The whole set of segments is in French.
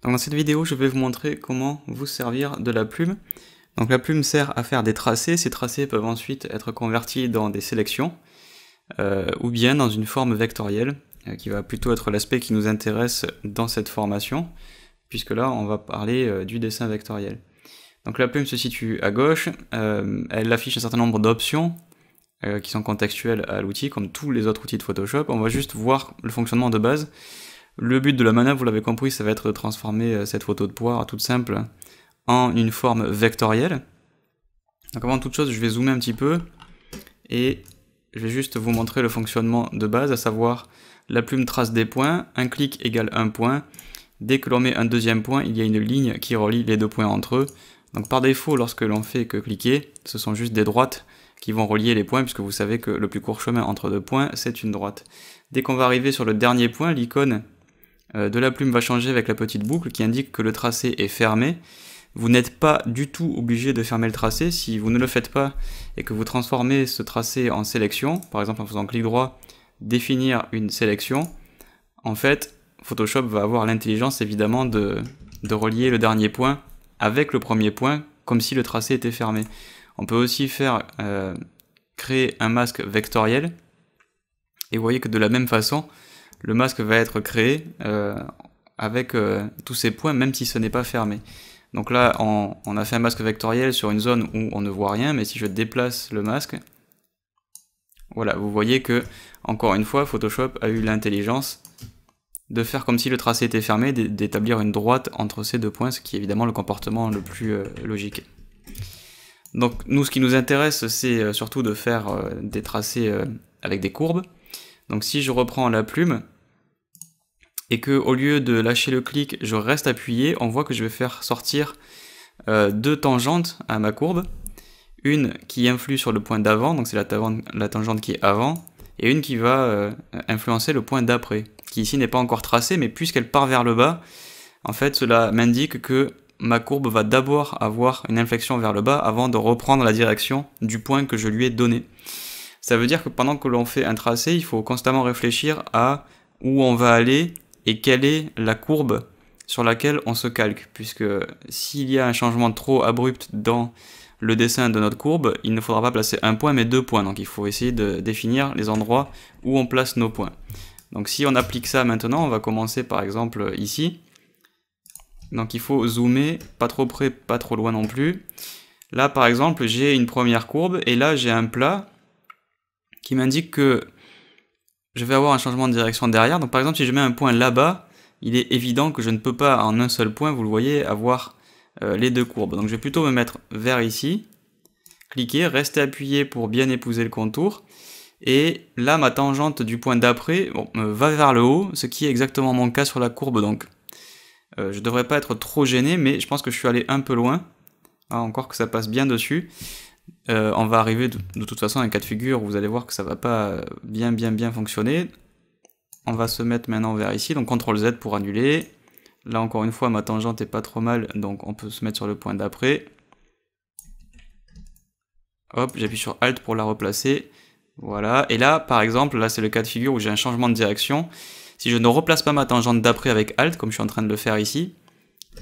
Donc dans cette vidéo, je vais vous montrer comment vous servir de la plume. Donc la plume sert à faire des tracés. Ces tracés peuvent ensuite être convertis dans des sélections ou bien dans une forme vectorielle qui va plutôt être l'aspect qui nous intéresse dans cette formation, puisque là on va parler du dessin vectoriel. Donc la plume se situe à gauche, elle affiche un certain nombre d'options qui sont contextuelles à l'outil, comme tous les autres outils de Photoshop. On va juste voir le fonctionnement de base. Le but de la manœuvre, vous l'avez compris, ça va être de transformer cette photo de poire toute simple en une forme vectorielle. Donc avant toute chose, je vais zoomer un petit peu et je vais juste vous montrer le fonctionnement de base, à savoir la plume trace des points, un clic égale un point. Dès que l'on met un deuxième point, il y a une ligne qui relie les deux points entre eux. Donc par défaut, lorsque l'on fait que cliquer, ce sont juste des droites qui vont relier les points, puisque vous savez que le plus court chemin entre deux points, c'est une droite. Dès qu'on va arriver sur le dernier point, l'icône de la plume va changer avec la petite boucle qui indique que le tracé est fermé. Vous n'êtes pas du tout obligé de fermer le tracé. Si vous ne le faites pas et que vous transformez ce tracé en sélection, par exemple en faisant clic droit, définir une sélection, en fait, Photoshop va avoir l'intelligence évidemment de relier le dernier point avec le premier point, comme si le tracé était fermé. On peut aussi faire créer un masque vectoriel, et vous voyez que de la même façon, le masque va être créé avec tous ces points, même si ce n'est pas fermé. Donc là, on a fait un masque vectoriel sur une zone où on ne voit rien, mais si je déplace le masque, voilà, vous voyez que, encore une fois, Photoshop a eu l'intelligence de faire comme si le tracé était fermé, d'établir une droite entre ces deux points, ce qui est évidemment le comportement le plus logique. Donc nous, ce qui nous intéresse, c'est surtout de faire des tracés avec des courbes. Donc si je reprends la plume, et que au lieu de lâcher le clic, je reste appuyé, on voit que je vais faire sortir deux tangentes à ma courbe. Une qui influe sur le point d'avant, donc c'est la tangente qui est avant, et une qui va influencer le point d'après, qui ici n'est pas encore tracée, mais puisqu'elle part vers le bas, en fait cela m'indique que ma courbe va d'abord avoir une inflexion vers le bas avant de reprendre la direction du point que je lui ai donné. Ça veut dire que pendant que l'on fait un tracé, il faut constamment réfléchir à où on va aller et quelle est la courbe sur laquelle on se calque, puisque s'il y a un changement trop abrupt dans le dessin de notre courbe, il ne faudra pas placer un point mais deux points, donc il faut essayer de définir les endroits où on place nos points. Donc si on applique ça maintenant, on va commencer par exemple ici. Donc il faut zoomer, pas trop près, pas trop loin non plus. Là par exemple j'ai une première courbe et là j'ai un plat qui m'indique que je vais avoir un changement de direction derrière. Donc par exemple si je mets un point là-bas, il est évident que je ne peux pas en un seul point, vous le voyez, avoir les deux courbes. Donc je vais plutôt me mettre vers ici, cliquer, rester appuyé pour bien épouser le contour. Et là ma tangente du point d'après va vers le haut, ce qui est exactement mon cas sur la courbe. Donc je devrais pas être trop gêné, mais je pense que je suis allé un peu loin. Ah, encore que ça passe bien dessus. On va arriver de toute façon à un cas de figure où vous allez voir que ça va pas bien fonctionner. On va se mettre maintenant vers ici, donc CTRL Z pour annuler. Là encore une fois ma tangente est pas trop mal, donc on peut se mettre sur le point d'après. Hop, j'appuie sur Alt pour la replacer. Voilà, et là par exemple, là c'est le cas de figure où j'ai un changement de direction. Si je ne replace pas ma tangente d'après avec Alt, comme je suis en train de le faire ici,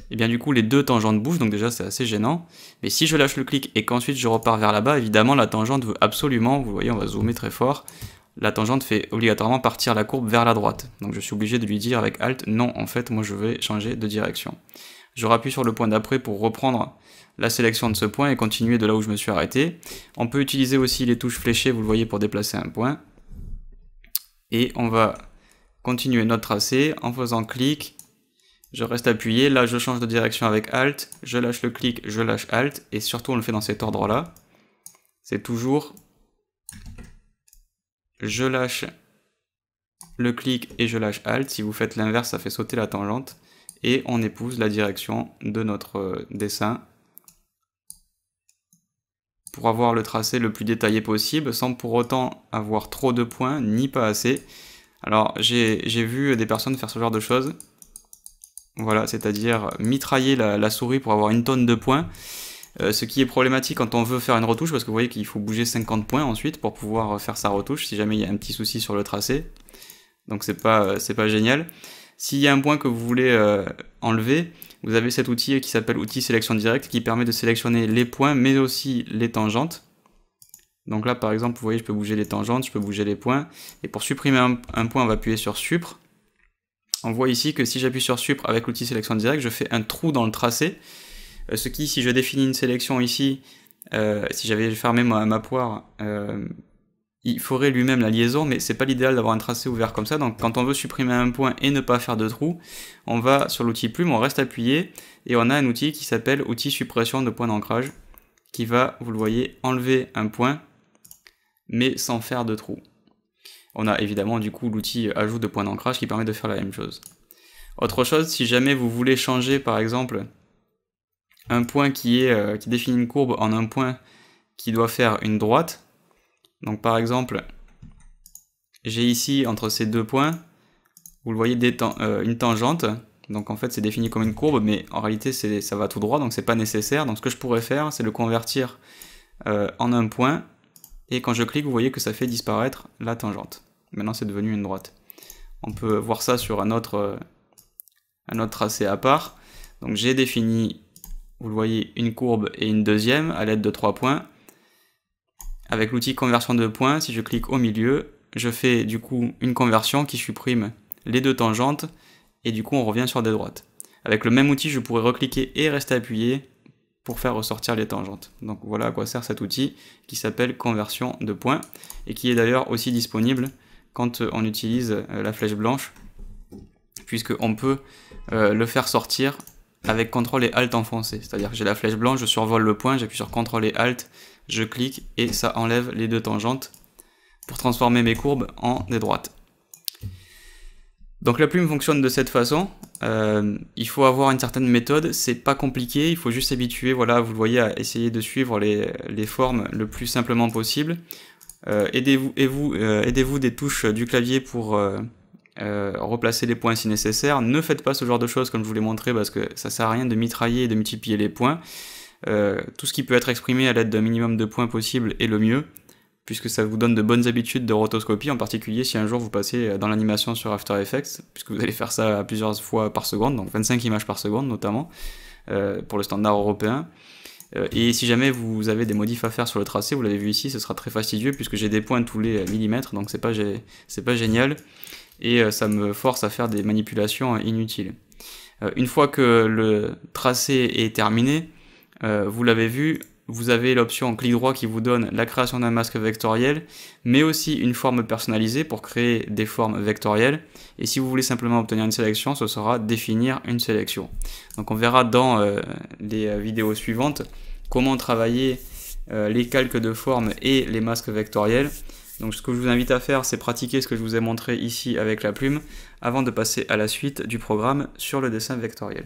et bien du coup les deux tangentes bougent, donc déjà c'est assez gênant. Mais si je lâche le clic et qu'ensuite je repars vers là-bas, évidemment la tangente veut absolument, vous voyez on va zoomer très fort, la tangente fait obligatoirement partir la courbe vers la droite. Donc je suis obligé de lui dire avec Alt, non en fait moi je vais changer de direction. Je rappuie sur le point d'après pour reprendre la sélection de ce point et continuer de là où je me suis arrêté. On peut utiliser aussi les touches fléchées, vous le voyez, pour déplacer un point. Et on va continuer notre tracé en faisant clic. Je reste appuyé, là je change de direction avec Alt, je lâche le clic, je lâche Alt, et surtout on le fait dans cet ordre-là. C'est toujours je lâche le clic et je lâche Alt. Si vous faites l'inverse, ça fait sauter la tangente, et on épouse la direction de notre dessin pour avoir le tracé le plus détaillé possible, sans pour autant avoir trop de points, ni pas assez. Alors j'ai vu des personnes faire ce genre de choses. Voilà, c'est-à-dire mitrailler la souris pour avoir une tonne de points, ce qui est problématique quand on veut faire une retouche, parce que vous voyez qu'il faut bouger 50 points ensuite pour pouvoir faire sa retouche, si jamais il y a un petit souci sur le tracé. Donc c'est pas génial. S'il y a un point que vous voulez enlever, vous avez cet outil qui s'appelle outil sélection directe qui permet de sélectionner les points mais aussi les tangentes. Donc là par exemple vous voyez je peux bouger les tangentes, je peux bouger les points, et pour supprimer un point on va appuyer sur Supr. On voit ici que si j'appuie sur Supr avec l'outil sélection directe, je fais un trou dans le tracé, ce qui, si je définis une sélection ici, si j'avais fermé ma poire, il ferait lui-même la liaison, mais c'est pas l'idéal d'avoir un tracé ouvert comme ça. Donc quand on veut supprimer un point et ne pas faire de trou, on va sur l'outil plume, on reste appuyé, et on a un outil qui s'appelle outil suppression de point d'ancrage, qui va, vous le voyez, enlever un point, mais sans faire de trou. On a évidemment du coup l'outil ajout de point d'ancrage qui permet de faire la même chose. Autre chose, si jamais vous voulez changer par exemple un point qui définit une courbe en un point qui doit faire une droite, donc par exemple j'ai ici entre ces deux points, vous le voyez, une tangente, donc en fait c'est défini comme une courbe, mais en réalité ça va tout droit, donc c'est pas nécessaire. Donc ce que je pourrais faire, c'est le convertir en un point, et quand je clique vous voyez que ça fait disparaître la tangente. Maintenant c'est devenu une droite. On peut voir ça sur un autre tracé à part. Donc j'ai défini, vous le voyez, une courbe et une deuxième à l'aide de 3 points. Avec l'outil conversion de points, si je clique au milieu, je fais du coup une conversion qui supprime les deux tangentes, et du coup on revient sur des droites. Avec le même outil, je pourrais recliquer et rester appuyé pour faire ressortir les tangentes. Donc voilà à quoi sert cet outil qui s'appelle conversion de points, et qui est d'ailleurs aussi disponible quand on utilise la flèche blanche, puisqu'on peut le faire sortir avec CTRL et ALT enfoncé. C'est-à-dire que j'ai la flèche blanche, je survole le point, j'appuie sur CTRL et ALT, je clique et ça enlève les deux tangentes pour transformer mes courbes en des droites. Donc la plume fonctionne de cette façon. Il faut avoir une certaine méthode, c'est pas compliqué, il faut juste s'habituer, voilà, vous le voyez, à essayer de suivre les formes le plus simplement possible. Aidez-vous des touches du clavier pour replacer les points si nécessaire. Ne faites pas ce genre de choses comme je vous l'ai montré, parce que ça sert à rien de mitrailler et de multiplier les points. Tout ce qui peut être exprimé à l'aide d'un minimum de points possible est le mieux, puisque ça vous donne de bonnes habitudes de rotoscopie, en particulier si un jour vous passez dans l'animation sur After Effects, puisque vous allez faire ça plusieurs fois par seconde, donc 25 images par seconde notamment, pour le standard européen. Et si jamais vous avez des modifs à faire sur le tracé, vous l'avez vu ici, ce sera très fastidieux, puisque j'ai des points tous les millimètres, donc c'est pas génial, et ça me force à faire des manipulations inutiles. Une fois que le tracé est terminé, vous l'avez vu, vous avez l'option clic droit qui vous donne la création d'un masque vectoriel, mais aussi une forme personnalisée pour créer des formes vectorielles. Et si vous voulez simplement obtenir une sélection, ce sera définir une sélection. Donc on verra dans les vidéos suivantes comment travailler les calques de formes et les masques vectoriels. Donc ce que je vous invite à faire, c'est pratiquer ce que je vous ai montré ici avec la plume, avant de passer à la suite du programme sur le dessin vectoriel.